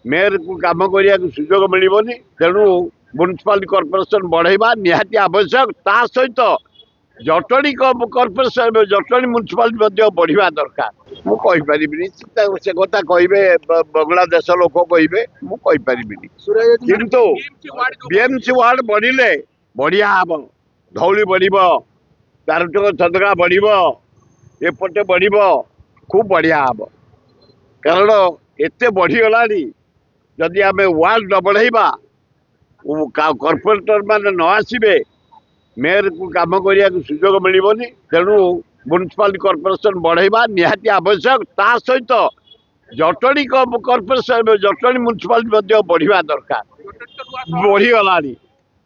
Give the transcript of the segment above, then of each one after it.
mayor को काम करने सुजोग मिलबनी तेणु म्युनिसिपालिटी कॉर्पोरेशन बढ़ेवा निहाती आवश्यक ता सहित जटणी कॉर्पोरेशन जटणी म्युनिसिपालिटी बढ़िया दरकार मुझे से कथा कहे बांग्लादेश लोक कहे मुझे किंतु बीएमसी वार्ड बढ़िले बढ़िया हम धौली बढ़ तारटक छतका बढ़ एपटे बढ़ खूब बढ़िया हम कारण एत बढ़ीगला जदि आम वार्ड न बढ़ेबा कॉर्पोरेटर मैंने न आसबे मेयर को काम करने सुजोग मिलबनी तेणु म्युनिसिपालिटी कॉर्पोरेशन बढ़ेवा निहाती आवश्यक ता सहित जटणी कॉर्पोरेशन जटणी म्युनिसिपालिटी बढ़िया दरकार बढ़ीगला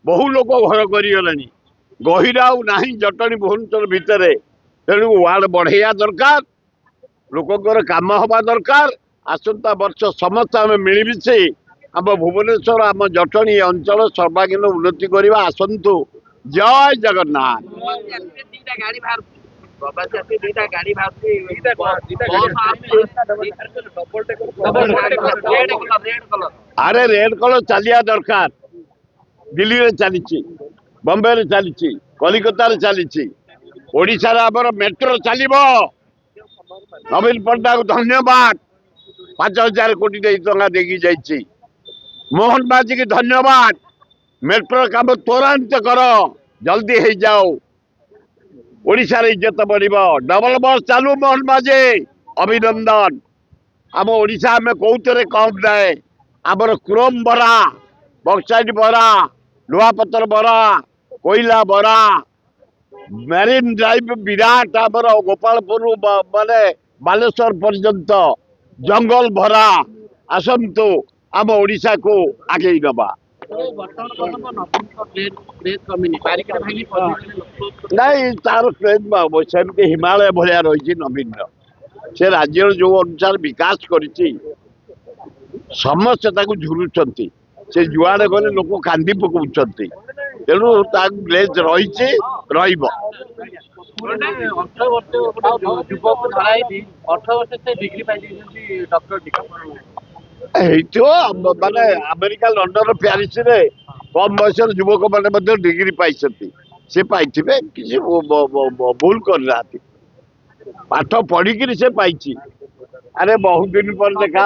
बहु लोग घर करगले गहिरा जटणी भुवनेश्वर भितर तेणु वार्ड बढ़ेया दरकार लोकर काम हवा दरकार आसंता वर्ष समस्त आम मिलमिशे आम भुवनेश्वर आम जटणी अंचल सर्वांगीन उन्नति करवा आसतु जय जगन्नाथ अरे रेड कलर चलिया दरकार दिल्ली रे चली बम्बे रे चली कलिकता रे चली ओडिशा रे आमर मेट्रो चलिबो नवीन पट्टनायक को धन्यवाद 5,000 कोटी टंका देखी जाइए मोहन बाजी की धन्यवाद मेट्रो काम त्वरान्वित कर जल्दी हो जाओ ओडिशा रे इज्जत बढ़ डबल बस चालू मोहन बाजी अभिनंदन आम ओडिशा में कौतरे कम नाए आमर क्रोम बरा बक्साइट बरा लुहापतर बरा कोयला बरा मेरीन ड्राइव विराट आमर गोपालपुर माने बालेश्वर पर्यंत जंगल भरा आसतु आम ओडिशा को आगे नवा नहीं तार क्रेज सेमती हिमालय भाया रही नवीन से राज्य जो अनुसार विकास करी समस्ते झुरुंट से जुआड़े गले लोक कांदी पकाउं तेणु ग्लेज रही माने अमेरिका लंडन प्यारिस रे कम बयस युवक मैंने डिग्री पाई से पाई किसी भूल करना पाठ पढ़ी से पाई अरे बहुत दिन पर देखा